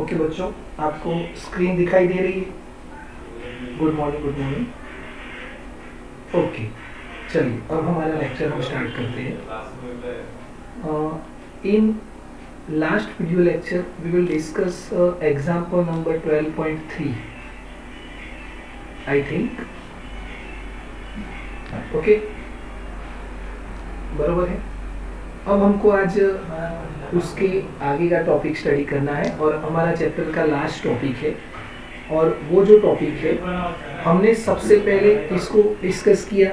Okay बच्चों, आपको screen दिखाई दे रही है? Good morning, good morning. Okay, चलिए अब हमारा लेक्चर हम स्टार्ट करते हैं। In last video lecture we will discuss example number 12.3 I think. Okay, बरोबर है। अब हमको आज उसके आगे का टॉपिक स्टडी करना है और हमारा चैप्टर का लास्ट टॉपिक है। और वो जो टॉपिक है हमने सबसे पहले इसको डिस्कस किया,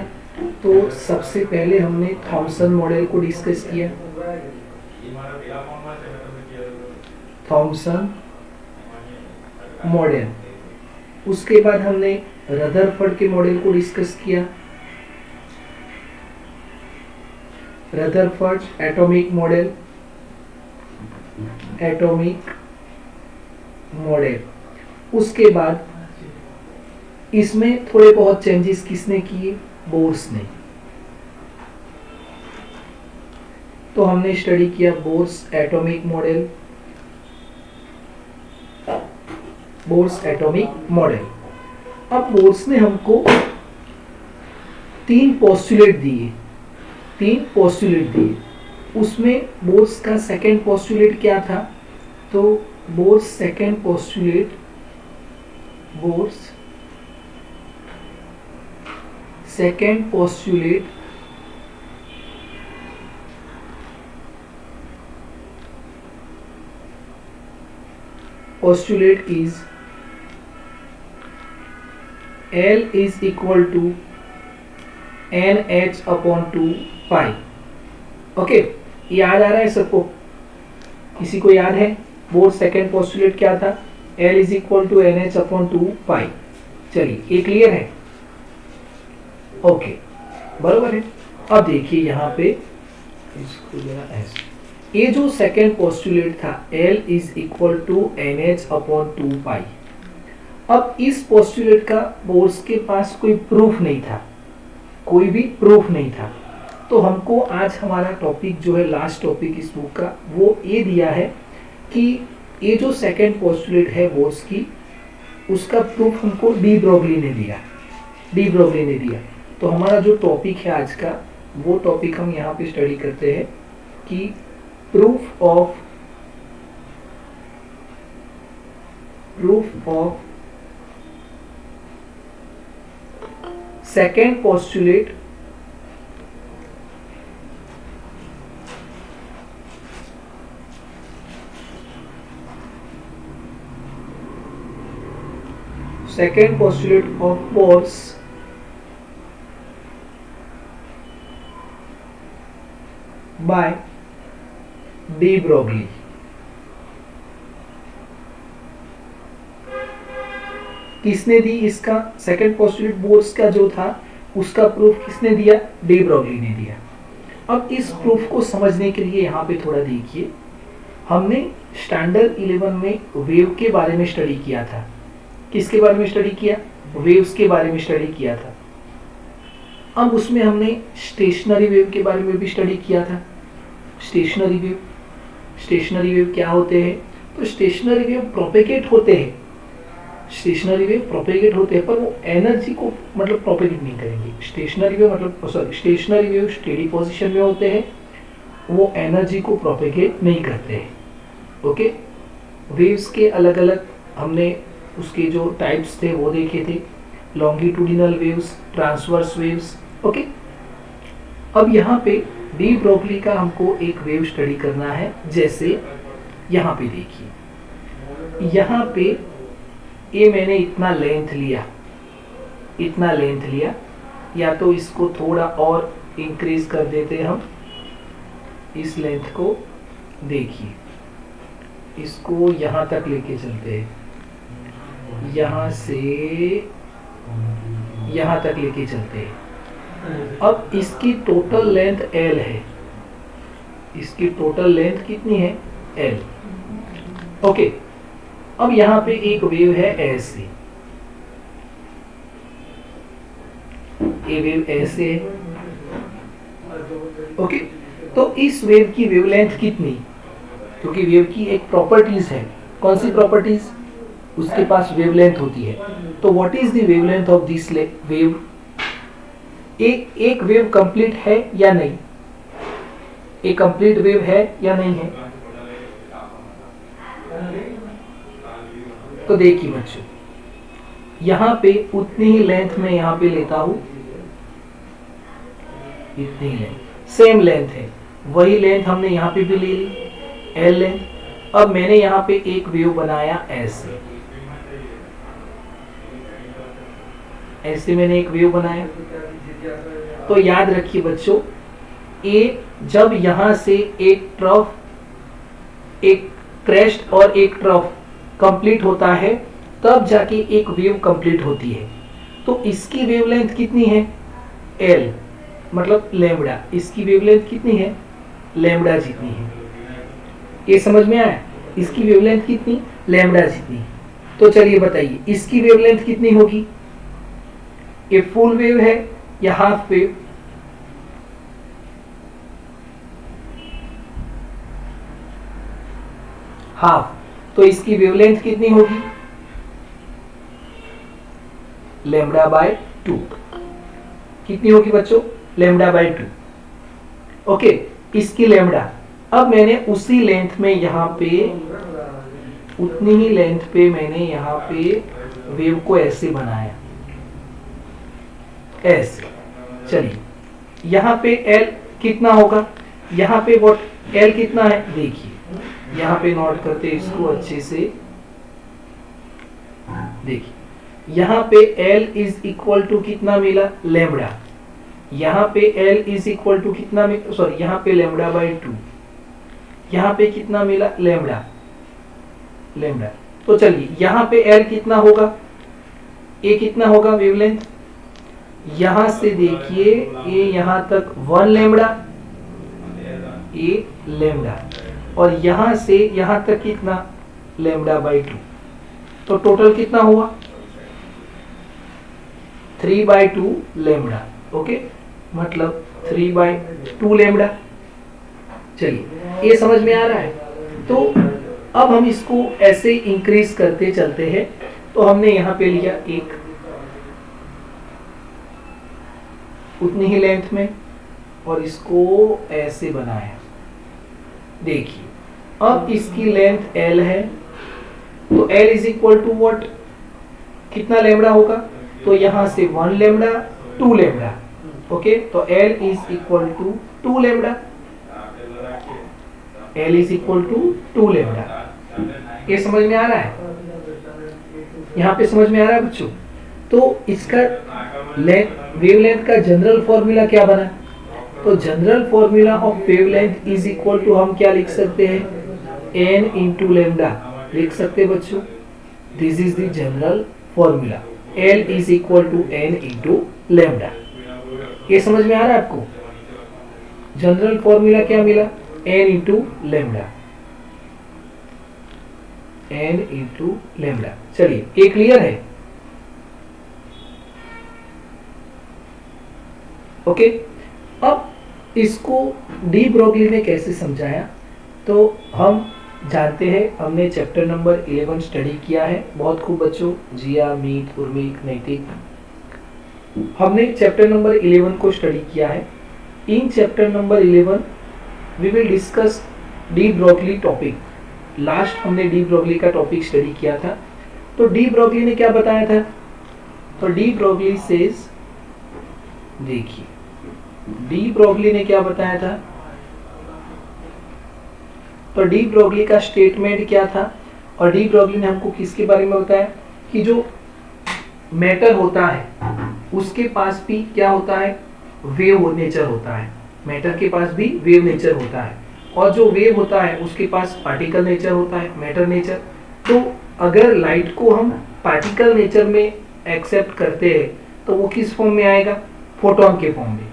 तो सबसे पहले हमने थॉमसन मॉडल को डिस्कस किया। थॉमसन मॉडल, उसके बाद हमने रदरफोर्ड के मॉडल को डिस्कस किया। Rutherford atomic model, atomic model. उसके बाद इसमें थोड़े बहुत चेंजेस किसने किए? बोर्स ने। तो हमने स्टडी किया Bohr's atomic model, Bohr's atomic model. अब बोर्स ने हमको तीन पोस्टुलेट दिए। उसमें बोर्स का सेकंड पोस्टुलेट क्या था? तो Bohr's second postulate, Bohr's second postulate is L is equal to NH upon 2 pi. Okay, याद आ रहा है सबको? किसी को याद है बोर्स सेकंड पोस्टुलेट क्या था? L is equal to NH upon 2 pi. चलिए, ये क्लियर है? ओके, बरोबर है। अब देखिए यहाँ पे इसको जरा ऐसे, ये जो सेकेंड पोस्टुलेट था L is equal to NH upon 2 pi. अब इस पोस्टुलेट का बोर्स के पास कोई प्रूफ नहीं था, कोई भी प्रूफ नहीं था। तो हमको आज हमारा टॉपिक जो है, लास्ट टॉपिक इस बुक का, वो ये दिया है कि ये जो सेकेंड पोस्टुलेट है बोर्स की, उसका प्रूफ हमको डी ब्रोगली ने दिया। तो हमारा जो टॉपिक है आज का, वो टॉपिक हम यहाँ पे स्टडी करते हैं कि proof of second postulate of Bohr's by de Broglie. किसने दी इसका? सेकंड पोस्टुलेट बोर्स का जो था, उसका प्रूफ किसने दिया? डी ब्रोगली ने दिया। अब इस प्रूफ को समझने के लिए यहाँ पे थोड़ा देखिए, हमने स्टैंडर्ड 11 में वेव के बारे में स्टडी किया था। किसके बारे में स्टडी किया? वेव्स के बारे में स्टडी किया था। अब उसमें हमने स्टेशनरी वेव के बारे में भी स्टडी किया था। स्टेशनरी वेव क्या होते हैं? तो स्टेशनरी वेव प्रोपेगेट होते हैं, पर वो एनर्जी को मतलब प्रोपेगेट नहीं करेंगे। स्टेशनरी वेव स्टेडी पोजीशन में होते हैं, वो एनर्जी को प्रोपेगेट नहीं करते हैं। ओके, वेव्स के अलग अलग हमने उसके जो टाइप्स थे वो देखे थे, longitudinal waves, transverse waves. Okay, अब यहाँ पे डी ब्रोगली का हमको एक वेव स्टडी करना है। जैसे यहाँ पे देखिए, यहाँ पे ये मैंने इतना लेंथ लिया, या तो इसको थोड़ा और इंक्रीज कर देते हम, इस लेंथ को देखिए, इसको यहाँ तक लेके चलते हैं, यहाँ से यहाँ तक लेके चलते हैं। अब इसकी टोटल लेंथ L है, इसकी टोटल लेंथ कितनी है? L। ओके, अब यहाँ पे एक वेव है ऐसे, ये वेव ऐसे है। ओके, तो इस वेव की वेवलेंथ कितनी? क्योंकि वेव की एक प्रॉपर्टीज है, कौन सी प्रॉपर्टीज, उसके पास वेवलेंथ होती है। तो what is the wavelength of this wave, एक वेव कंप्लीट है या नहीं, एक कंप्लीट वेव है या नहीं है। तो देखिए बच्चों, यहां पे उतनी ही लेंथ में यहां पे लेता हूं, इतनी ही लेंथ, सेम लेंथ है, वही लेंथ हमने यहां पे भी ले ली, एल लेंथ। अब मैंने यहां पे एक वेव बनाया ऐसे, ऐसे मैंने एक वेव बनाया। तो याद रखिए बच्चों, ए जब यहां से एक ट्रफ, एक क्रेस्ट और एक ट्रफ कंप्लीट होता है, तब जाके एक वेव कंप्लीट होती है। तो इसकी वेवलेंथ कितनी है, एल मतलब लैम्बडा, इसकी वेवलेंथ कितनी है, लैम्बडा जितनी है। ये समझ में आया, इसकी वेवलेंथ कितनी, लैम्बडा जितनी। तो चलिए बताइए इसकी वेवलेंथ कितनी होगी, ये फुल वेव है या हाफ वेव, हाफ। तो इसकी वेवलेंथ कितनी होगी, लैम्बडा बाय 2। कितनी होगी बच्चों, लैम्बडा बाय 2। ओके, इसकी लैम्बडा। अब मैंने उसी लेंथ में यहां पे, उतनी ही लेंथ पे मैंने यहां पे वेव को ऐसे बनाया, ऐसे। चलिए यहां पे एल कितना होगा, यहां पे व्हाट एल कितना है, देखिए यहां पे नोट करते इसको अच्छे से, देखिए यहां पे L इज इक्वल टू कितना मिला, लैम्बडा। यहां पे L इज इक्वल टू कितना, सॉरी यहां पे लैम्बडा बाय 2, यहां पे कितना मिला, लैम्बडा, लैम्बडा। तो चलिए यहां पे L कितना होगा, ये कितना होगा वेवलेंथ, यहां से देखिए ये यहां तक 1 लैम्बडा, ये लैम्बडा, और यहां से यहां तक कितना, लैम्बडा बाय 2। तो टोटल कितना हुआ, 3/2 लैम्बडा। ओके, मतलब 3/2 लैम्बडा। चलिए ये समझ में आ रहा है। तो अब हम इसको ऐसे इंक्रीज करते चलते हैं। तो हमने यहां पे लिया एक, उतनी ही लेंथ में, और इसको ऐसे बनाया। देखिए अब इसकी लेंथ L है, तो L is equal to what, कितना लैम्बडा होगा, तो यहां से 1 लैम्बडा 2 लैम्बडा। ओके, तो L is equal to 2 lambda, L is equal to 2 lambda. ये समझ में आ रहा है, यहाँ पे समझ में आ रहा है बच्चों। तो इसका वेवलेंथ का जनरल फॉर्मूला क्या बना, तो general formula of wavelength is equal to हम क्या लिख सकते हैं, n इंटू लैम्बडा लिख सकते हैं बच्चों। This is the general formula, L is equal to n into lambda. ये समझ में आ रहा है आपको, जनरल फॉर्मूला क्या मिला, n into lambda, n into lambda. चलिए ये क्लियर है। ओके, अब इसको डी ब्रोगली ने कैसे समझाया, तो हम जानते हैं, हमने चैप्टर नंबर 11 स्टडी किया है। बहुत खूब बच्चों, जिया, मीत, उर्मिक, नैतिक, हमने चैप्टर नंबर 11 को स्टडी किया है। In chapter number 11 we will discuss de Broglie topic. लास्ट हमने डी ब्रोगली का टॉपिक स्टडी किया था। तो डी ब्रोगली ने क्या बताया था, तो डी ब्रोगली सेज, देखिए डी ब्रोगली ने क्या बताया था, तो डी ब्रोगली का स्टेटमेंट क्या था, और डी ब्रोगली ने हमको किसके बारे में बताया कि जो मैटर होता है उसके पास भी क्या होता है, वेव नेचर होता है। मैटर के पास भी वेव नेचर होता है, और जो वेव होता है उसके पास पार्टिकल नेचर होता है, मैटर नेचर। तो अगर लाइट को हम पार्टिकल नेचर में एक्सेप्ट करते हैं तो वो किस फॉर्म में आएगा, फोटोन के फॉर्म में।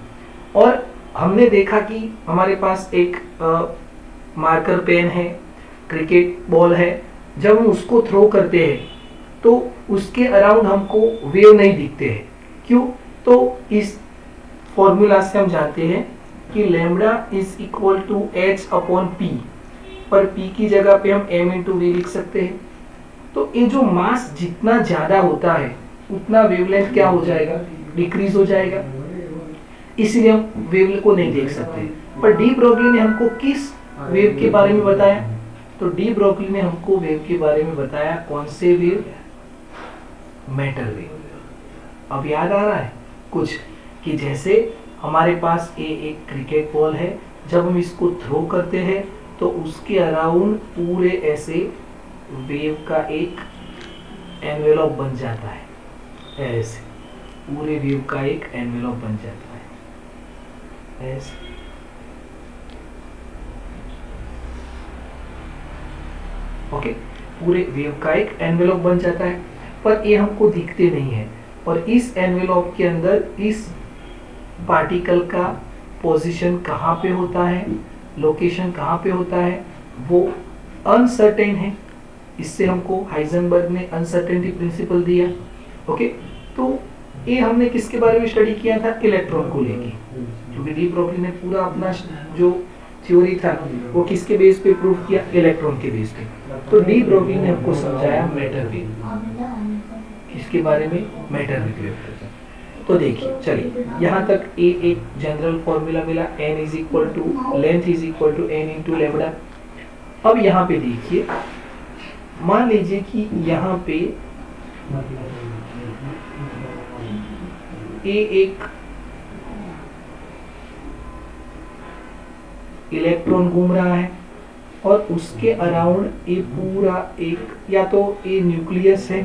और हमने देखा कि हमारे पास एक मार्कर पेन है, क्रिकेट बॉल है, जब हम उसको थ्रो करते हैं तो उसके अराउंड हमको वेव नहीं दिखते हैं। क्यों, तो इस फॉर्मूला से हम जानते हैं कि lambda is equal to h upon p, पर p की जगह पे हम m इंटू वी लिख सकते हैं। तो ये जो मास जितना ज्यादा होता है उतना वेवलेंथ क्या हो जाएगा, डिक्रीज हो जाएगा, इसलिए हम वेव को नहीं देख सकते। पर डी ब्रोगली ने हमको किस वेव के बारे में बताया, तो डी ब्रोगली ने हमको वेव के बारे में बताया, कौन से वेव, मैटर वेव। अब याद आ रहा है कुछ कि जैसे हमारे पास एक क्रिकेट बॉल है, जब हम इसको थ्रो करते हैं तो उसके अराउंड पूरे ऐसे वेव का एक एनवेलप बन जाता है, ऐसे पूरे वेव का एक एनवेलप बन जाता है ऐसे। ओके, पूरे वेव का एक एनवेलप बन जाता है, पर ये हमको दिखते नहीं है। और इस एनवेलप के अंदर इस पार्टिकल का पोजीशन कहाँ पे होता है, लोकेशन कहाँ पे होता है, वो अनसर्टेन है। इससे हमको हाइजेनबर्ग ने अनसर्टेनिटी प्रिंसिपल दिया। ओके, तो ये हमने किसके बारे में स्टडी किया था, इलेक्ट्रॉन को लेके, क्योंकि डी ब्रोगली ने पूरा अपना जो थ्योरी था वो किसके बेस पे प्रूव किया, इलेक्ट्रॉन के बेस पे। तो डी ब्रोगली ने हमको समझाया मैटर वेव, इसके बारे में मैटर वेव। तो देखिए चलिए यहाँ तक एक जनरल फॉर्मूला मिला, n is equal to length is equal to n into lambda. अब यहाँ पे देखिए, मान लीजिए कि यहाँ पे एक इलेक्ट्रॉन घूम रहा है और उसके अराउंड ये पूरा एक, या तो ये न्यूक्लियस है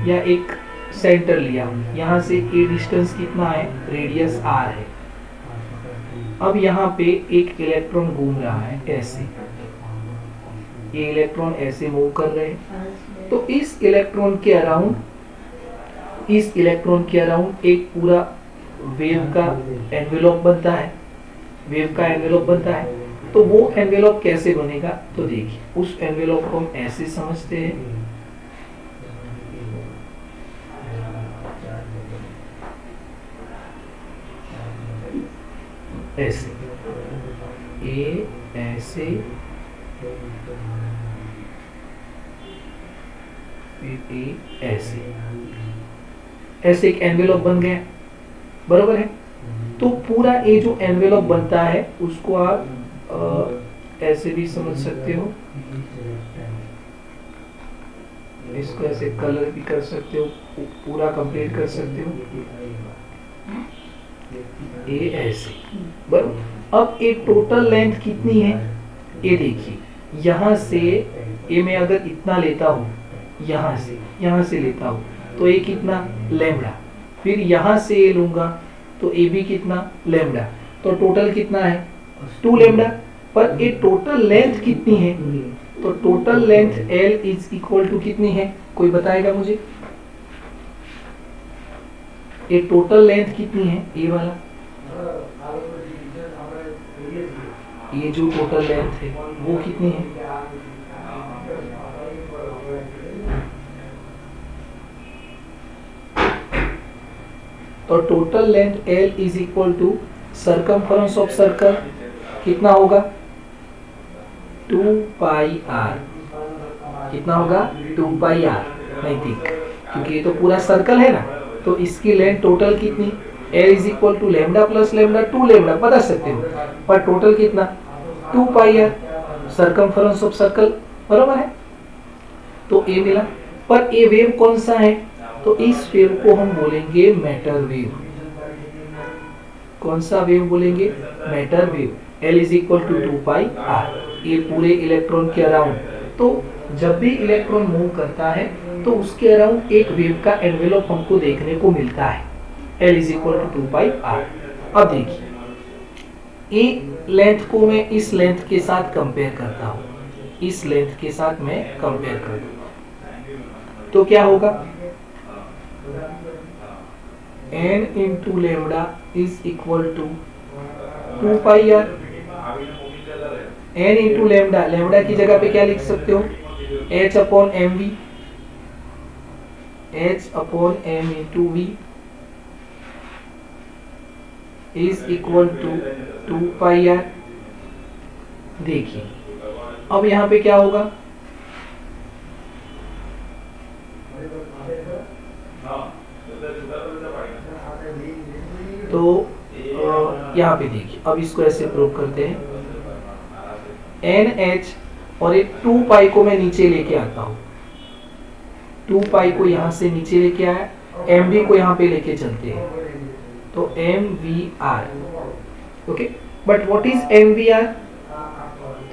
या एक सेंटर लिया, यहाँ से ये डिस्टेंस कितना है, रेडियस r है। अब यहाँ पे एक इलेक्ट्रॉन घूम रहा है ऐसे, ये इलेक्ट्रॉन ऐसे मूव कर रहे हैं। तो इस इलेक्ट्रॉन के अराउंड एक पूरा वेव का एनवेलप बनता है, तो वो एनवेलप कैसे बनेगा, तो देखिए उस एनवेलप को हम ऐसे समझते हैं, ऐसे, ए ऐसे, फिर ए ऐसे, ऐसे एक एनवेलप बन गया, बराबर है। तो पूरा ये जो एनवेलप बनता है उसको आप ऐसे भी समझ सकते हो, इसको ऐसे कलर भी कर सकते हो, पूरा कंप्लीट कर सकते हो, ये ऐसे, बराबर। अब एक टोटल लेंथ कितनी है, ये देखिए, यहाँ से ये मैं अगर इतना लेता हूँ, यहाँ से लेता हूँ तो ये कितना, लैम्डा, फिर यहाँ से ये लूंगा तो ये भी कितना, लैम्डा, तो टोटल कितना है, 2 लैम्डा। पर ये टोटल लेंथ कितनी है, तो total length L is equal to कितनी है, कोई बताएगा मुझे, ये टोटल लेंथ कितनी है, ये वाला, ये जो टोटल लेंथ है वो कितनी है, तो total length L is equal to circumference of circle कितना होगा, 2 पाई r, कितना होगा, 2 पाई r, नहीं ठीक, क्योंकि ये तो पूरा सर्कल है ना, तो इसकी लेंथ टोटल कितनी, L is equal to lambda plus lambda, 2 lambda बता सकते हो, पर टोटल कितना, 2 pi r, circumference of circle, बराबर है। तो ये मिला, पर ये वेव कौन सा है, तो इस वेव को हम बोलेंगे मैटर वेव। कौन सा वेव बोलेंगे, matter wave. L is equal to 2 pi r, ये पूरे इलेक्ट्रॉन के अराउंड, तो जब भी इलेक्ट्रॉन मूव करता है तो उसके अराउंड एक वेव का एनवेलप हमको देखने को मिलता है, L is equal to 2 pi r। अब देखिए, ये लेंथ को मैं इस लेंथ के साथ कंपेयर करता हूँ, इस लेंथ के साथ मैं कंपेयर करता हूँ, तो क्या होगा, n into lambda is equal to 2 pi r, n into lambda, lambda की जगह पे क्या लिख सकते हो, h upon M V, h upon m into V is equal to 2 pi r। देखिए अब यहाँ पे क्या होगा, तो यहाँ पे देखिए, अब इसको ऐसे प्रूव करते हैं, NH और एक 2 पाई को मैं नीचे लेके आता हूँ, 2 पाई को यहाँ से नीचे लेके आया, MV को यहाँ पे लेके चलते हैं, तो MVR, okay. But what is MVR,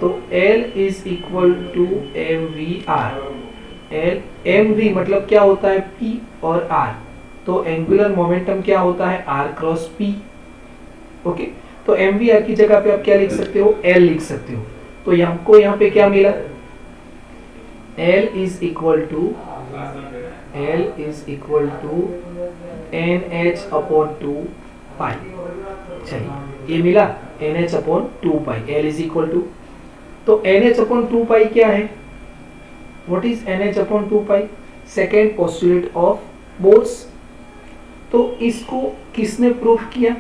तो L is equal to MVR। MV मतलब क्या होता है, P और R, तो एंगुलर मोमेंटम क्या होता है, R क्रॉस P, ओके। तो MVR की जगह पे आप क्या लिख सकते हो, L लिख सकते हो। तो हमको यहाँ पे क्या मिला, L is equal to NH upon 2 pi. चलिए ये मिला NH upon 2 pi, L is equal to, तो NH अपॉन 2 पाई क्या है, what is NH upon 2 pi, second postulate of Bohr's. तो इसको किसने प्रूफ किया,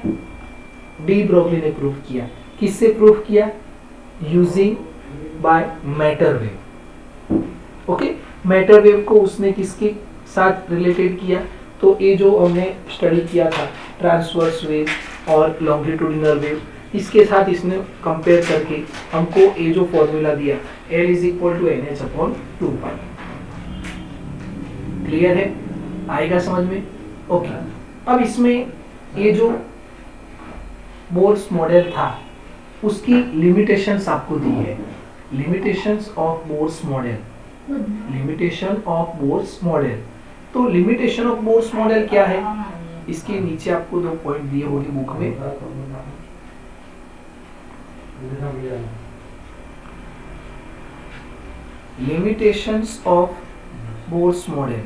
डी ब्रोगली ने प्रूफ किया। किससे प्रूफ किया, using by matter wave, okay. Matter wave को उसने किसके साथ रिलेटेड किया, तो ये जो हमने स्टडी किया था ट्रांसवर्स वेव और लॉन्गिट्यूडिनल वेव, इसके साथ इसने कंपेयर करके हमको ये जो फॉर्मूला दिया, L is equal to NH upon 2 pi. Clear है, आएगा समझ में, ओके। अब इसमें ये जो बोर्स मॉडल था उसकी लिमिटेशंस आपको दी है, limitations of Bohr's model, limitation of Bohr's model. तो लिमिटेशन ऑफ बोर्स मॉडल क्या है, इसके नीचे आपको 2 पॉइंट दिए होंगे बुक में, limitations of Bohr's model.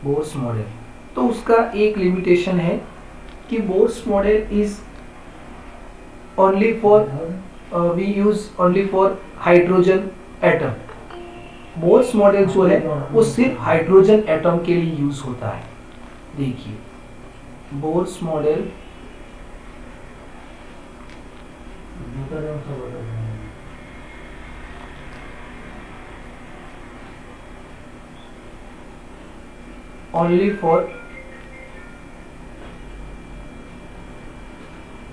Bohr's model, तो उसका एक लिमिटेशन है कि Bohr's model is only for, we use only for hydrogen atom. Bohr's model जो है वो सिर्फ हाइड्रोजन एटम के लिए यूज होता है। देखिए Bohr's model only for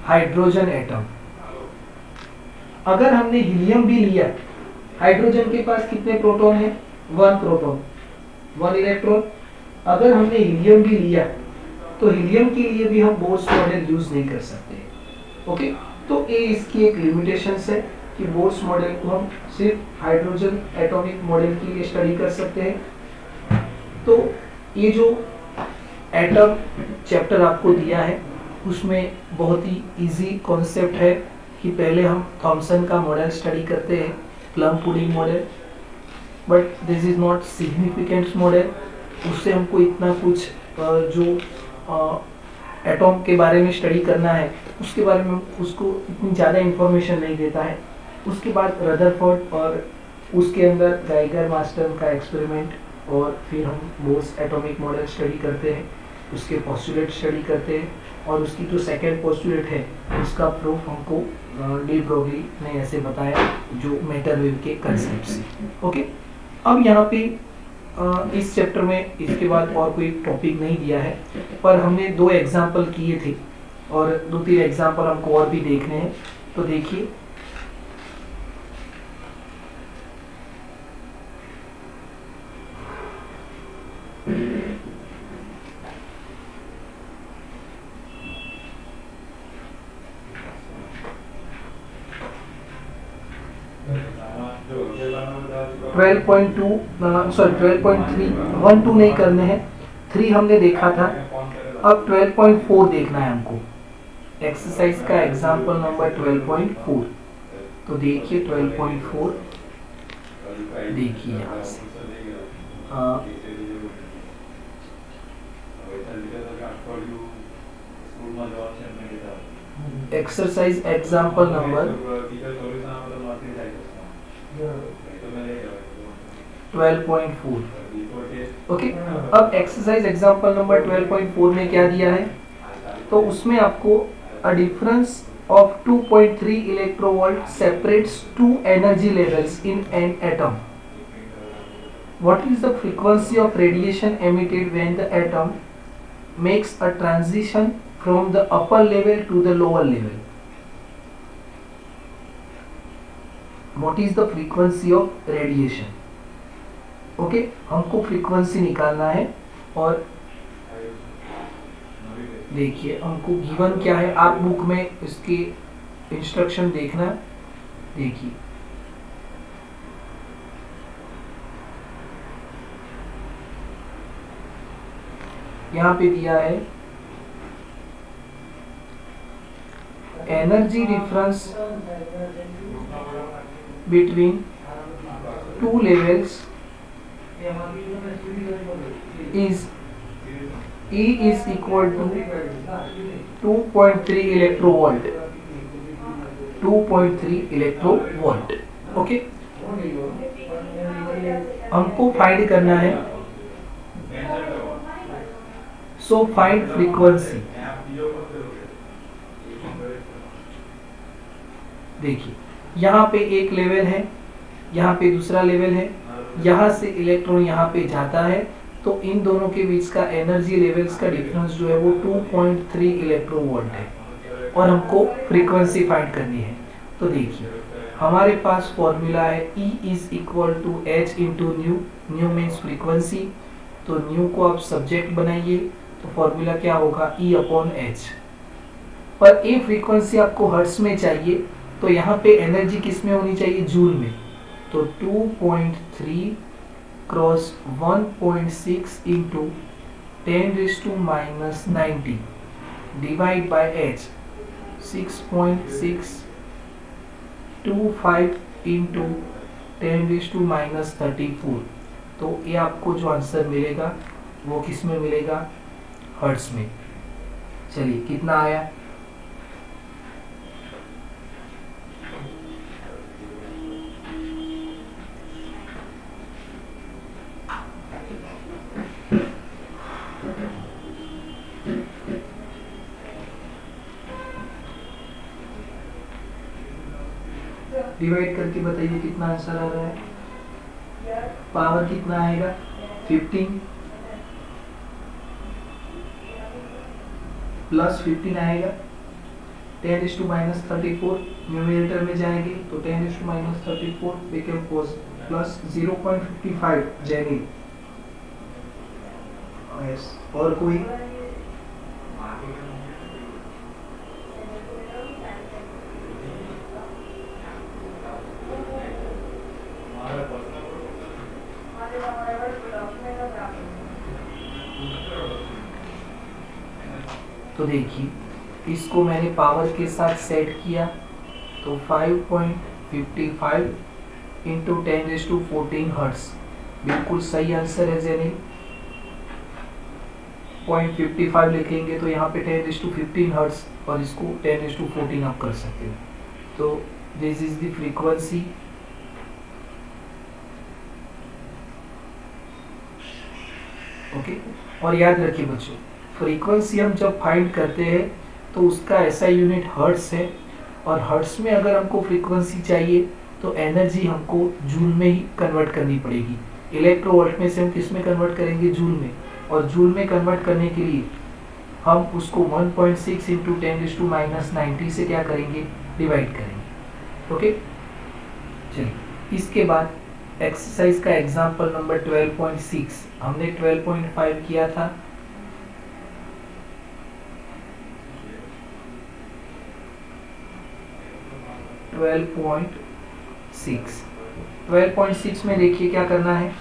hydrogen atom. अगर हमने हीलियम भी लिया, हाइड्रोजन के पास कितने प्रोटॉन है, 1 प्रोटॉन 1 इलेक्ट्रॉन। अगर हमने हीलियम भी लिया तो हीलियम के लिए भी हम बोर्स मॉडल यूज नहीं कर सकते, ओके। तो ये इसकी एक लिमिटेशंस है कि बोर्स मॉडल को हम सिर्फ हाइड्रोजन एटॉमिक मॉडल के लिए स्टडी कर सकते हैं। तो ये जो एटम चैप्टर आपको दिया है उसमें बहुत ही इजी कॉन्सेप्ट है कि पहले हम थॉमसन का मॉडल स्टडी करते हैं, plum pudding model, but this is not significant model. उससे हमको इतना कुछ जो एटॉम के बारे में स्टडी करना है उसके बारे में उसको इतनी ज़्यादा इंफॉर्मेशन नहीं देता है। उसके बाद रदरफोर्ड और उसके अंदर गाइगर मास्टर का एक्सपेरिमेंट, और फिर हम बोर्स एटॉमिक मॉडल स्टडी करते हैं, उसके पोस्टुलेट स्टडी करते हैं, और उसकी जो सेकेंड पोस्टुलेट है उसका प्रूफ हमको डी ब्रोगली ने ऐसे बताया जो मैटर वेव के कंसेप्ट से, ओके। अब यहाँ पे इस चैप्टर में इसके बाद और कोई टॉपिक नहीं दिया है, पर हमने 2 एग्जाम्पल किए थे और 2-3 एग्जाम्पल हमको और भी देखने हैं। तो देखिए 12.2 सॉरी 12.3 1 2 नहीं करने हैं, 3 हमने देखा था, अब 12.4 देखना है हमको। एक्सरसाइज का एग्जाम्पल नंबर 12.4। तो देखिए 12.4 देखिए यहाँ से एक्सरसाइज एग्जाम्पल नंबर 12.4, ओके। अब एक्सरसाइज एग्जाम्पल नंबर 12.4 में क्या दिया है, तो उसमें आपको A difference of 2.3 electrovolt separates two energy levels in an atom. What is the frequency of radiation emitted when the atom makes a transition from the upper level to the lower level? What is the frequency of radiation? Okay, हमको frequency निकालना है। और देखिए हमको given क्या है, आप book में इसकी इंस्ट्रक्शन देखना। देखिए यहाँ पे दिया है energy difference between two levels is E is equal to 2.3 electrovolt. 2.3 electrovolt. Okay, हमको फाइंड करना है। So find frequency. देखिए यहाँ पे एक लेवल है, यहाँ पे दूसरा लेवल है, यहाँ से इलेक्ट्रॉन यहाँ पे जाता है, तो इन दोनों के बीच का एनर्जी लेवल्स का डिफरेंस जो है वो 2.3 इलेक्ट्रोवोल्ट है और हमको फ्रीक्वेंसी फाइंड करनी है। तो देखिए हमारे पास फॉर्मूला है E is equal to H into nu. Nu means frequency, तो न्यू को आप सब्जेक्ट बनाइए, तो फॉर्मूला क्या होगा E अपॉन H। पर ये फ्रीक्वेंसी आपको हर्ट्ज में चाहिए, तो यहाँ पे एनर्जी किस में होनी चाहिए, जूल में। तो 2.3 cross 1.6 into 10⁻90 divide by H 6.625 into 10⁻34। तो ये आपको जो आंसर मिलेगा वो किस में मिलेगा, हर्ट्ज में। चलिए कितना आया, डिवाइड करके बताइए कितना आंसर आ रहा है। पावर कितना आएगा, 15 प्लस 15 आएगा 10⁻34। न्यूमरेटर में जाएंगे तो 10⁻34 बिकम प्लस 0.55 जेनी। और कोई तो देखिए इसको मैंने पावर के साथ सेट किया, तो 5.55 इंटू 10⁻14 हर्ट्ज बिल्कुल सही आंसर है जेनी। 0.55 लिखेंगे तो यहाँ पे 10⁻15 हर्ट्ज और इसको 10⁻14 आप कर सकते हो। तो this is the frequency. Okay, और याद रखिए बच्चों, फ्रीक्वेंसी हम जब फाइंड करते हैं तो उसका ऐसा यूनिट हर्ट्ज है, और हर्ट्ज में अगर हमको फ्रीक्वेंसी चाहिए तो एनर्जी हमको जूल में ही कन्वर्ट करनी पड़ेगी। इलेक्ट्रोवोल्ट में से हम किस में कन्वर्ट करेंगे, जूल में। और जूल में कन्वर्ट करने के लिए हम उसको 1.6 इंटू 10⁻90 से क्या करेंगे, डिवाइड करेंगे। ओके, चलिए इसके बाद एक्सरसाइज का एग्जाम्पल नंबर 12.6। हमने 12.5 किया था। ट्वेल्व पॉइंट सिक्स में देखिए क्या करना है।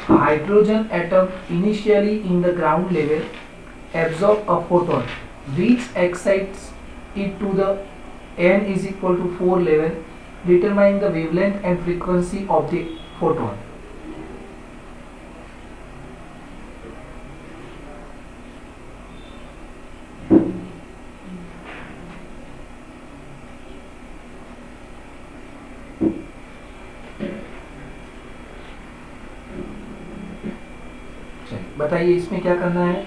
Hydrogen atom initially in the ground level absorb a photon which excites it to the n is equal to 4 level. Determine the wavelength and frequency of the photon. बताइए इसमें क्या करना है।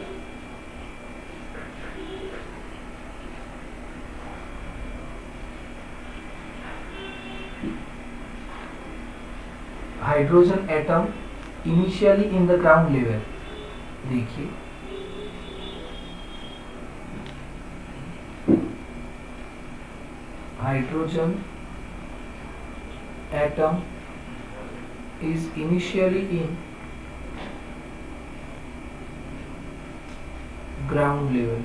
Hydrogen atom initially in the ground level, देखिए hydrogen atom is initially in ground level.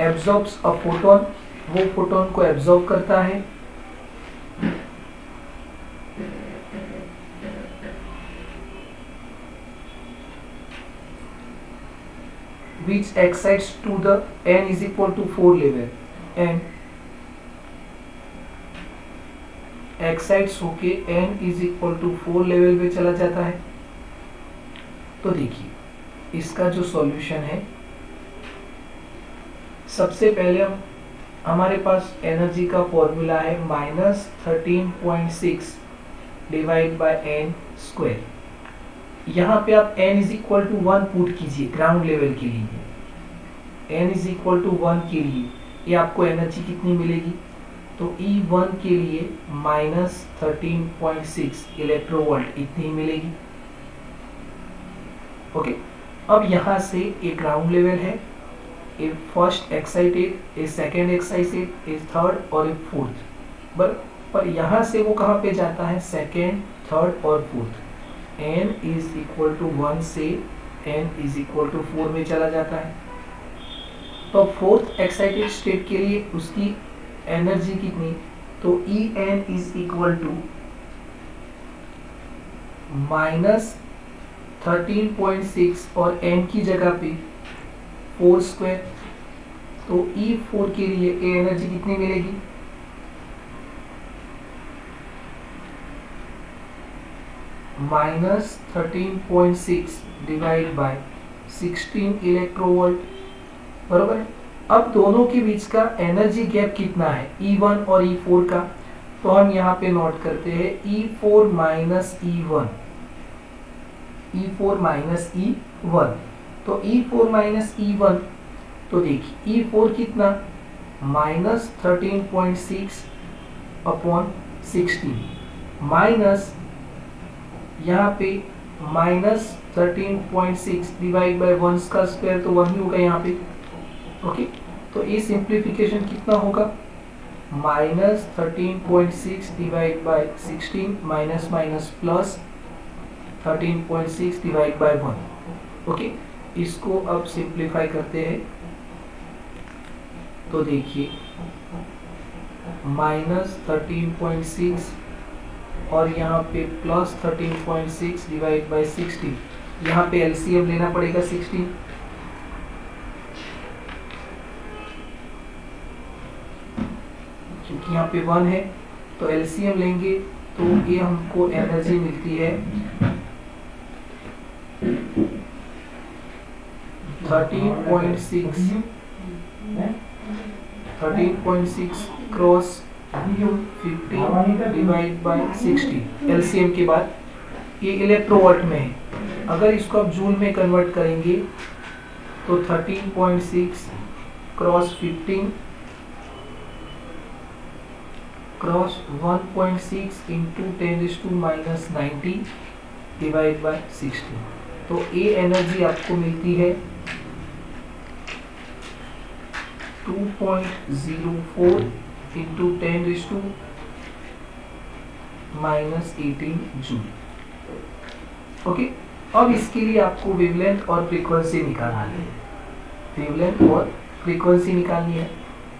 Absorbs a photon, वो photon को absorb करता है, which excites to the n is equal to 4 level, n excites होके n is equal to 4 level पे चला जाता है। तो देखिए इसका जो सॉल्यूशन है, सबसे पहले हमारे पास एनर्जी का फॉर्मूला है -13.6 डिवाइड बाय n स्क्वायर। यहाँ पे आप n is equal to 1 put कीजिए ग्राउंड लेवल के लिए। n इज इक्वल टू 1 के लिए ये आपको एनर्जी कितनी मिलेगी, तो E1 के लिए -13.6 इलेक्ट्रोवोल्ट इतनी मिलेगी। ओके, अब यहाँ से ये ग्राउंड लेवल है, ए फर्स्ट एक्साइटेड, ए सेकेंड एक्साइटेड, ए थर्ड और ए फोर्थ, पर यहाँ से वो कहाँ पे जाता है, सेकेंड, थर्ड और fourth. n is equal to 1 से n इज इक्वल टू 4 में चला जाता है। तो फोर्थ एक्साइटेड स्टेट के लिए उसकी एनर्जी कितनी, तो En इज इक्वल टू -13.6 और n की जगह पे 4 स्क्वायर, तो E4 के लिए ये एनर्जी कितनी मिलेगी, -13.6 डिवाइड बाय 16 इलेक्ट्रोवोल्ट, बरोबर है। अब दोनों के बीच का एनर्जी गैप कितना है, E1 और E4 का, तो हम यहाँ पे नोट करते हैं E4 minus E1, E4 minus E1, तो E4 माइनस E1, तो देखिए E4 कितना, -13.6 अपॉन 16 माइनस यहाँ पे -13.6 डिवाइड बाय 1 का स्क्वायर, तो 1 ही होगा यहाँ पे। ओके, तो ये सिंप्लीफिकेशन कितना होगा, -13.6 divide by 16 minus minus plus 13.6 divide by 1। Okay, इसको अब सिंप्लीफाई करते हैं, तो देखिए -13.6 और यहाँ पे +13.6 डिवाइड बाय 16, यहाँ पे एलसीएम लेना पड़ेगा 16, क्योंकि यहाँ पे 1 है, तो एलसीएम लेंगे तो ये हमको एनर्जी मिलती है 13.6 क्रॉस 15 डिवाइड बाय 60 एलसीएम के बाद, ये इलेक्ट्रोवोल्ट में है। अगर इसको आप जूल में कन्वर्ट करेंगे तो 13.6 cross 15 cross 1.6 into 10⁻90 divide by 60, तो ये एनर्जी आपको मिलती है 2.04 इंटू 10⁻18 जूल। ओके, अब इसके लिए आपको वेवलेंथ और फ्रीक्वेंसी निकालनी है, वेवलेंथ और फ्रीक्वेंसी निकालनी है,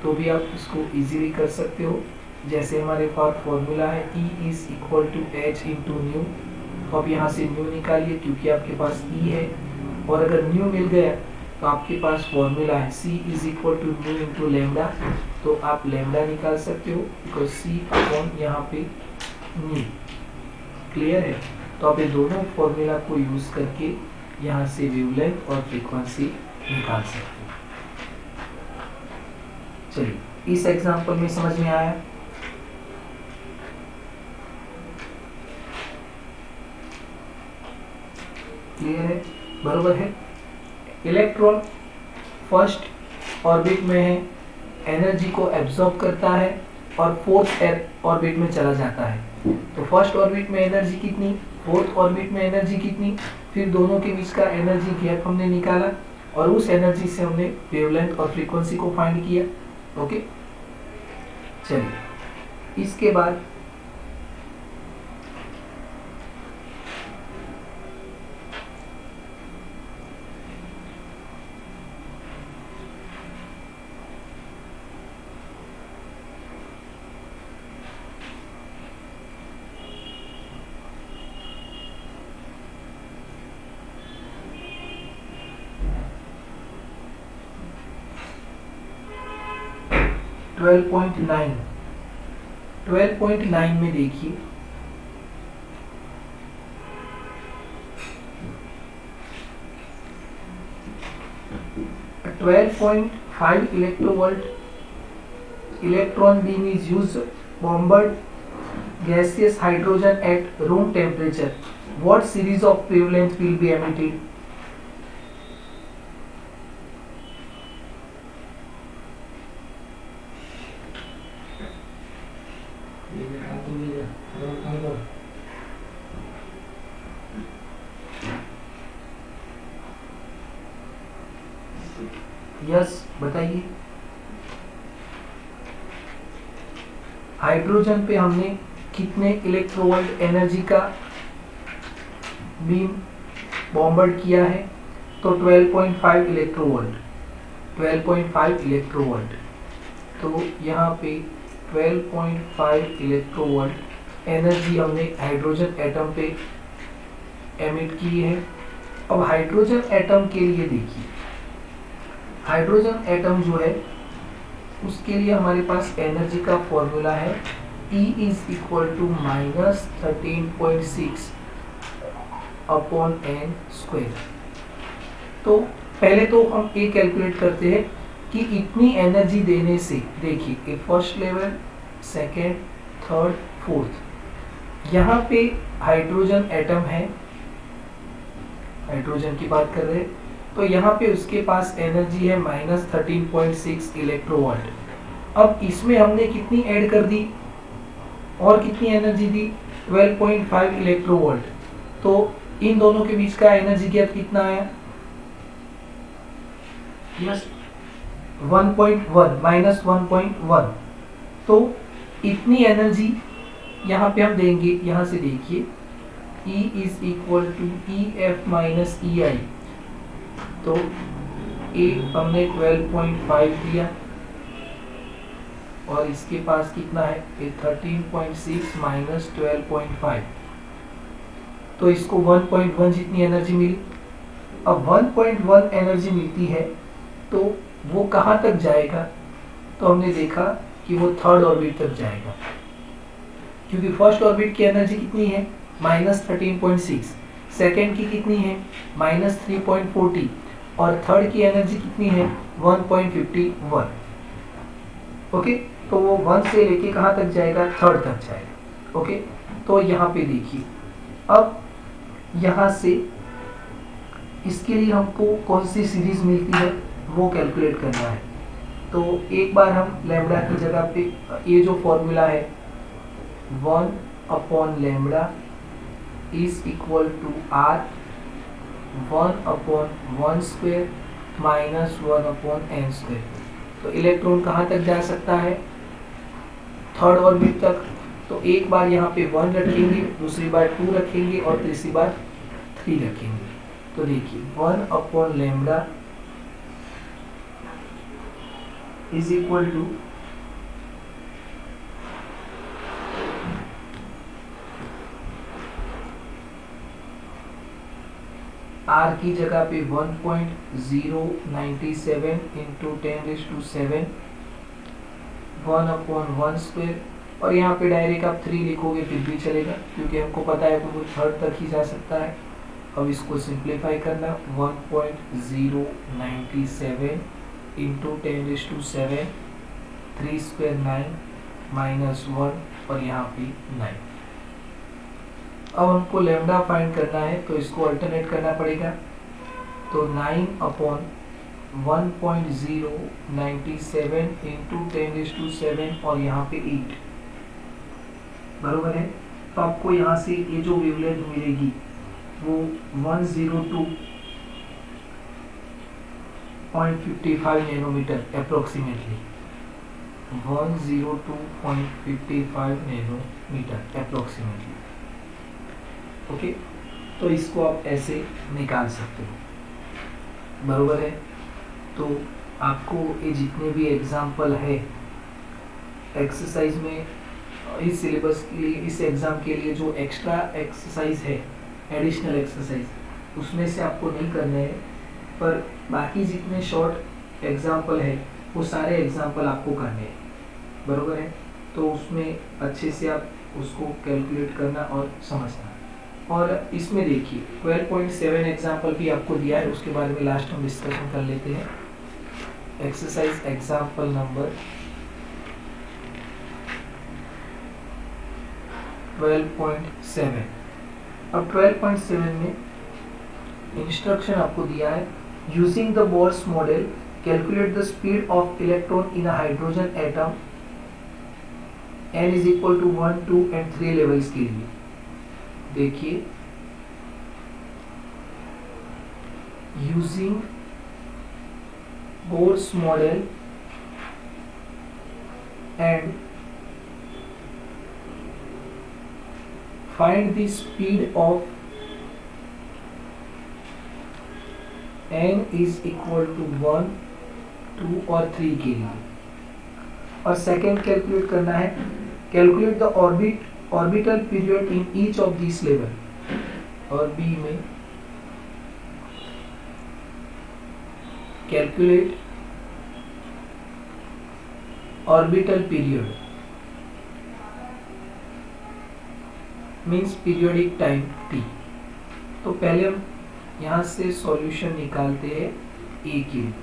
तो भी आप इसको इजीली कर सकते हो। जैसे हमारे पास फॉर्मूला है E is equal to H into nu, तो आप यहाँ से न्यू निकालिए क्योंकि आपके पास E है, और अगर न्यू मिल गया तो आपके पास फॉर्मूला है C is equal to nu into lambda, तो आप लेमडा निकाल सकते हो बिकॉज C अपॉन यहाँ पे न्यू। क्लियर है, तो आप ये दोनों फॉर्मूला को यूज करके यहाँ से वेवलेंथ और फ्रीक्वेंसी निकाल सकते हो। चलिए, इस एग्जांपल में समझ में आया, क्लियर है, बरोबर है। इलेक्ट्रॉन फर्स्ट ऑर्बिट में है एनर्जी को एब्जॉर्ब करता है और फोर्थ ऑर्बिट में चला जाता है। तो फर्स्ट ऑर्बिट में एनर्जी कितनी, फोर्थ ऑर्बिट में एनर्जी कितनी, फिर दोनों के बीच का एनर्जी गैप हमने निकाला और उस एनर्जी से हमने वेवलेंथ और फ्रीक्वेंसी को फाइंड किया। ओके, चलिए इसके बाद ट्वेल्व पॉइंट नाइन में देखिए, .5 electrovolt electron beam is used bombard gaseous hydrogen at room temperature. What series of wavelength will be emitted? Yes बताइए। हाइड्रोजन पे हमने कितने इलेक्ट्रोवोल्ट एनर्जी का बीम बॉम्बर्ड किया है? तो 12.5 इलेक्ट्रोवोल्ट, 12.5 इलेक्ट्रोवोल्ट। तो यहाँ पे 12.5 इलेक्ट्रोवोल्ट एनर्जी हमने हाइड्रोजन एटम पे एमिट की है। अब हाइड्रोजन एटम के लिए देखिए, हाइड्रोजन एटम जो है उसके लिए हमारे पास एनर्जी का फॉर्मूला है E is equal to -13.6 upon n square. तो पहले तो हम ये कैलकुलेट करते हैं कि इतनी एनर्जी देने से, देखिए first level, second, third, fourth, यहाँ पे हाइड्रोजन एटम है, हाइड्रोजन की बात कर रहे हैं, तो यहाँ पे उसके पास एनर्जी है -13.6 इलेक्ट्रोवोल्ट। अब इसमें हमने कितनी ऐड कर दी और कितनी एनर्जी दी? 12.5 इलेक्ट्रोवोल्ट। तो इन दोनों के बीच का एनर्जी गैप कितना आया? यस 1.1 -1.1। तो इतनी एनर्जी यहाँ पे हम देंगे, यहाँ से देखिए E is equal to EF minus EI। तो ए हमने 12.5 दिया और इसके पास कितना है? 13.6 माइनस 12.5, तो इसको 1.1 जितनी एनर्जी मिली। अब 1.1 एनर्जी मिलती है तो वो कहाँ तक जाएगा? तो हमने देखा कि वो थर्ड ऑर्बिट तक जाएगा, क्योंकि फर्स्ट ऑर्बिट की एनर्जी कितनी है? -13.6, सेकेंड की कितनी है? -3.40 और थर्ड की एनर्जी कितनी है? 1.51। ओके, तो वो 1 से लेके कहाँ तक जाएगा? थर्ड तक जाएगा। ओके, तो यहाँ पे देखिए, अब यहाँ से इसके लिए हमको कौन सी सीरीज मिलती है वो कैलकुलेट करना है। तो एक बार हम लैम्बडा की जगह पे ये जो फॉर्मूला है 1 upon lambda is equal to R 1 upon 1 square minus 1 upon n square. तो इलेक्ट्रॉन कहाँ तक जा सकता है? थर्ड ऑर्बिट तक। तो एक बार यहाँ पे 1 रखेंगे, दूसरी बार 2 रखेंगे और तीसरी बार 3 रखेंगे। तो देखिए 1 upon lambda is equal to R की जगह पे 1.097 इंटू 10⁻⁷, 1 अपॉन 1 स्क्वायर, और यहाँ पे डायरेक्ट आप 3 लिखोगे फिर भी चलेगा, क्योंकि हमको पता है कि वो थर्ड तक ही जा सकता है। अब इसको सिंप्लीफाई करना, 1.097 इंटू 10⁻⁷, 3 स्क्वायर 9 माइनस 1 और यहाँ पे 9। अब हमको लैम्डा फाइंड करना है तो इसको अल्टरनेट करना पड़ेगा। तो 9 अपॉन 1.097 इंटू 10⁷7 और यहाँ पे 8 बरोबर है। तो आपको यहाँ से ये जो वेवलेंथ मिलेगी वो 102.55 nanometre approximately, 102.55 nanometre approximately. Okay, तो इसको आप ऐसे निकाल सकते हो, बरोबर है। तो आपको ये जितने भी एग्जाम्पल है एक्सरसाइज में, इस सिलेबस के लिए, इस एग्जाम के लिए जो एक्स्ट्रा एक्सरसाइज है, एडिशनल एक्सरसाइज, उसमें से आपको नहीं करने हैं, पर बाकी जितने शॉर्ट एग्जाम्पल है वो सारे एग्जाम्पल आपको करने हैं, बरोबर है। तो उसमें अच्छे से आप उसको कैलकुलेट करना और समझना। और इसमें देखिए 12.7 एग्जाम्पल भी आपको दिया है, उसके बारे में लास्ट हम डिस्कशन कर लेते हैं। Exercise example number 12.7। अब 12.7 में इंस्ट्रक्शन आपको दिया है, using the Bohr's model calculate the speed of electron in a hydrogen atom n = 1, 2 and 3 levels के लिए। देखिए, using Bohr's model and find the speed of n = 1, 2 और 3 के लिए। और सेकेंड कैलकुलेट करना है, calculate the orbital period in each of this level. और बी में calculate orbital period means periodic time t। तो पहले हम यहाँ से सॉल्यूशन निकालते हैं ए की,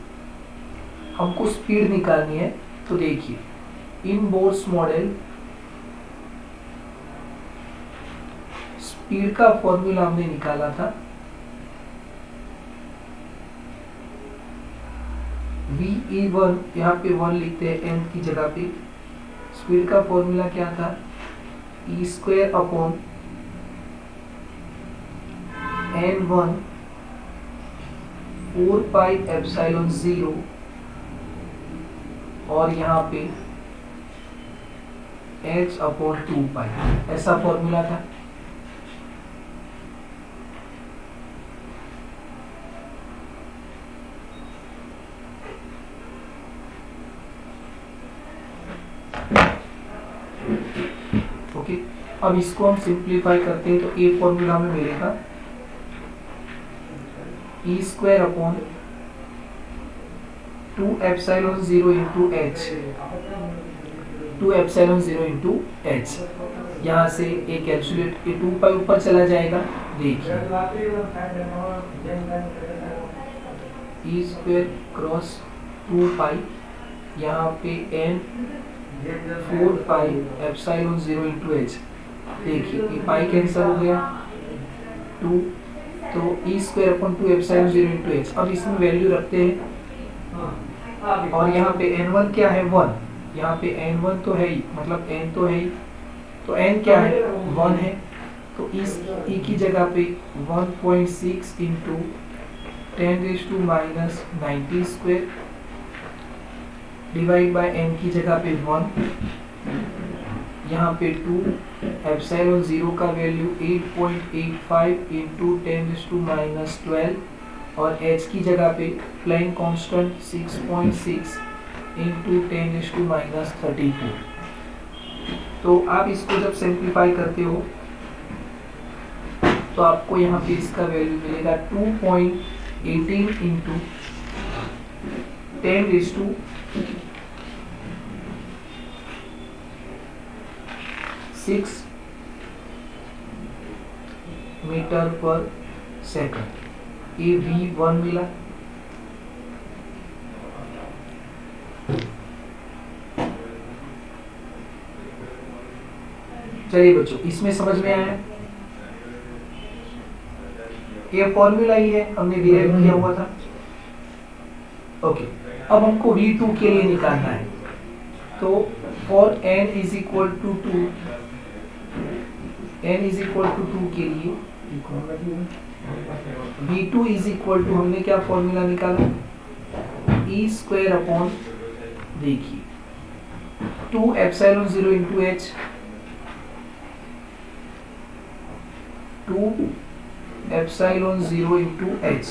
हमको स्पीड निकालनी है। तो देखिए, इन बोर्स मॉडल स्पीड का फॉर्मूला हमने निकाला था VE1, यहाँ पे 1 लिखते हैं n की जगह पे। स्पीड का फॉर्मूला क्या था, E² अपॉन n1 4πε0 और यहाँ पे h/2π, ऐसा फॉर्मूला था। ओके, अब इसको हम सिंप्लीफाई करते हैं तो ए फॉर्मूला में मिलेगा E² upon 2ε0 into h, 2ε0 into h। यहाँ से एक कैलकुलेट, ये 2π ऊपर चला जाएगा। देखिए, E² क्रॉस 2π, यहाँ पे n 4πε0 इंटू h। देखिए, ये पाई कैंसिल हो गया, 2, तो E² अपॉन 2ε0 इंटू h। अब इसमें वैल्यू रखते हैं, और यहाँ पे n1 क्या है, 1। यहाँ पे n1 तो है ही, मतलब n तो है ही, तो n क्या है, 1 है। तो इस e की जगह पे 1.6 इंटू 10⁻90² डिवाइड बाय n की जगह पे 1, यहाँ पे 2ε0 का वैल्यू 8.85 इंटू 10⁻12 और h की जगह पे प्लेन कांस्टेंट 6.6 इंटू 10⁻34। तो आप इसको जब सिंप्लीफाई करते हो तो आपको यहाँ पे इसका वैल्यू मिलेगा 2.18 इंटू 10⁶ मीटर पर सेकंड। ये V1 मिला। चलिए बच्चों, इसमें समझ में आया, ये फॉर्मूला ही है, हमने डिराइव किया हुआ था। ओके, अब हमको V2 के लिए निकालना है। तो for n is equal to 2, n is equal to 2 के लिए V2 इज इक्वल टू, हमने क्या फॉर्मूला निकाला, ई स्क्वायर अपॉन, देखिए 2 epsilon 0 into H, 2 epsilon 0 into H,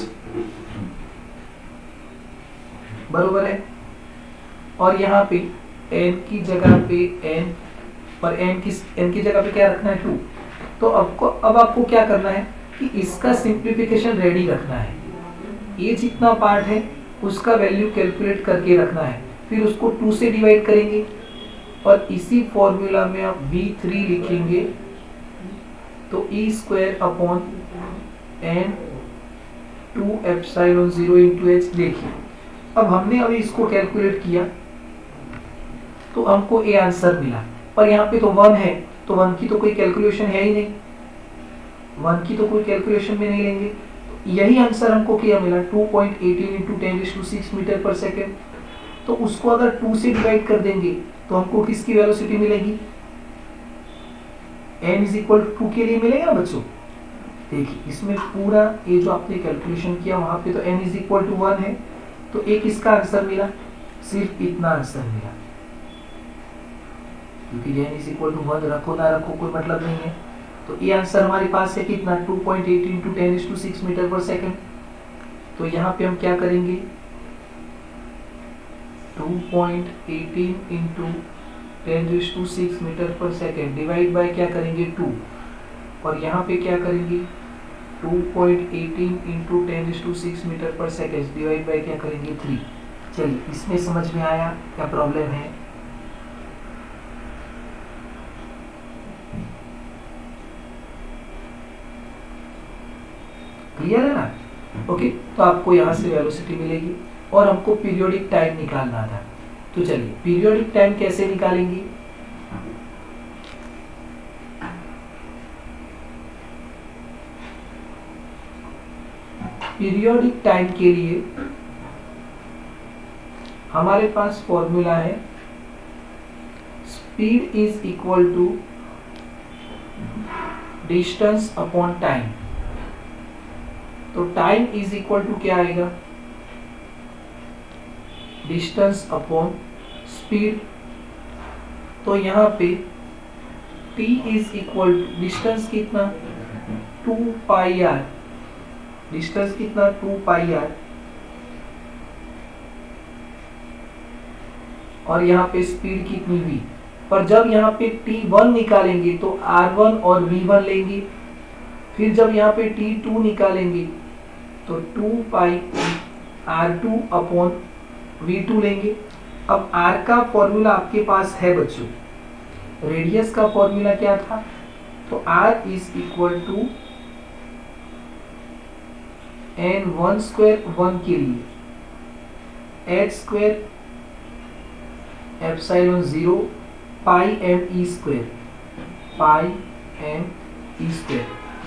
बरोबर है। और यहाँ पे n की जगह पे n, पर n की जगह पे क्या रखना है, 2। तो अब आपको क्या करना है कि इसका सिंप्लीफिकेशन रेडी रखना है। ये जितना पार्ट है उसका वैल्यू कैलकुलेट करके रखना है, फिर उसको 2 से डिवाइड करेंगे और इसी फॉर्मूला में आप V3 लिखेंगे। तो E square upon n 2 epsilon 0 into H. देखिए अब हमने अभी इसको कैलकुलेट किया तो हमको ए आंसर मिला, पर यहाँ पे तो 1 है, तो 1 की तो कोई कैलकुलेशन है ही नहीं, 1 की तो कोई कैलकुलेशन में नहीं लेंगे। तो यही आंसर हमको क्या मिला, 2.18 इंटू 10⁶ मीटर पर सेकेंड। तो उसको अगर 2 से डिवाइड कर देंगे तो हमको किसकी वेलोसिटी मिलेगी, n इज इक्वल टू 2 के लिए मिलेगा ना बच्चों। देखिए इसमें पूरा ये जो आपने कैलकुलेशन किया वहां पे तो n इज इक्वल टू 1 है, तो एक इसका आंसर मिला, सिर्फ इतना आंसर मिला, क्योंकि n इज इक्वल टू 1 रखो ना रखो कोई मतलब नहीं है। तो ये आंसर हमारे पास है कितना, 2.18 इंटू 10⁶ मीटर पर सेकेंड। तो यहाँ पे हम क्या करेंगे, 2.18 इंटू 10⁶ मीटर पर सेकेंड डिवाइड बाय क्या करेंगे 2, और यहाँ पे क्या करेंगे 2.18 इंटू 10⁶ मीटर पर सेकेंड डिवाइड बाय क्या करेंगे 3। चलिए इसमें समझ में आया क्या प्रॉब्लम है। क्लियर है ना। ओके, तो आपको यहाँ से वेलोसिटी मिलेगी और हमको पीरियोडिक टाइम निकालना था। तो चलिए पीरियोडिक टाइम कैसे निकालेंगे, पीरियोडिक टाइम के लिए हमारे पास फॉर्मूला है, speed is equal to distance upon time. तो टाइम इज इक्वल टू क्या आएगा, डिस्टेंस अपॉन स्पीड। तो यहाँ पे t is equal to distance कितना 2 पाई r, डिस्टेंस कितना 2 पाई r, और यहाँ पे स्पीड कितनी v। पर जब यहाँ पे t1 निकालेंगे तो r1 और v1 लेंगे, फिर जब यहाँ पे t2 निकालेंगे तो 2 पाई r2 अपॉन v2 लेंगे। अब r का फॉर्मूला आपके पास है बच्चों, रेडियस का फॉर्मूला क्या था, तो r is equal to n1 square 1 के लिए h square epsilon 0 pi m e square, pi m e square.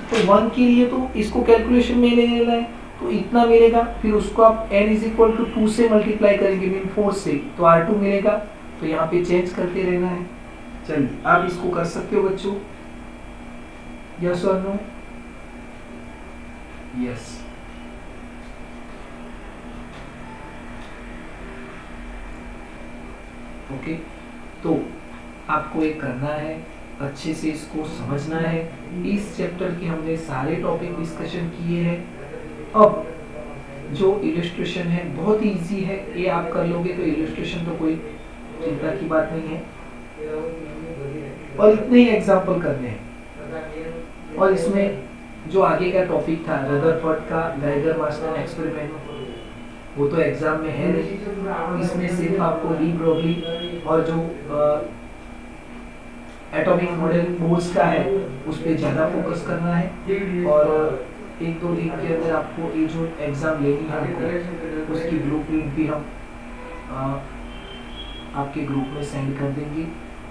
तो 1 के लिए तो इसको कैलकुलेशन में ले लेना है, तो इतना मिलेगा, फिर उसको आप n इज इक्वल टू 2 से मल्टीप्लाई करेंगे, मीन 4 से, तो r2 मिलेगा। तो यहाँ पे चेंज करते रहना है। चलिए आप इसको कर सकते हो बच्चों, यस और नो, यस। ओके, तो आपको ये करना है, अच्छे से इसको समझना है। इस चैप्टर के हमने सारे टॉपिक डिस्कशन किए हैं। अब जो इलस्ट्रेशन है बहुत ही इजी है, ये आप कर लोगे तो इलस्ट्रेशन तो कोई चिंता की बात नहीं है, और इतने ही एग्जाम्पल करने हैं। और इसमें जो आगे का टॉपिक था रदरफोर्ड का गैगर मार्शल एक्सपेरिमेंट, वो तो एग्जाम में है नहीं, इसमें सिर्फ आपको डी ब्रोगली और जो एटॉमिक मॉडल बोर्ड्स का है उस पर ज़्यादा फोकस करना है। और 1-2 दिन के अंदर आपको ये जो एग्ज़ाम लेनी है हमको, उसकी ब्लूप्रिंट भी हम आपके ग्रुप में सेंड कर देंगे,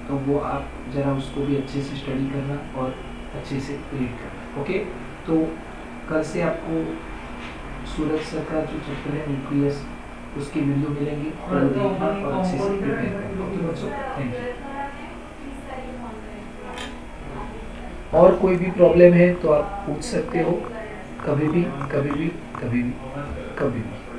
तो वो आप ज़रा उसको भी अच्छे से स्टडी करना और अच्छे से रीड करना। ओके, तो कल से आपको सूरज सर का जो चैप्टर है न्यूक्लियस उसकी वीडियो मिलेंगी और वो देखना और अच्छे से प्रिपेयर करना। ओके बच्चों, थैंक यू। और कोई भी प्रॉब्लम है तो आप पूछ सकते हो, कभी भी कभी भी कभी भी कभी भी।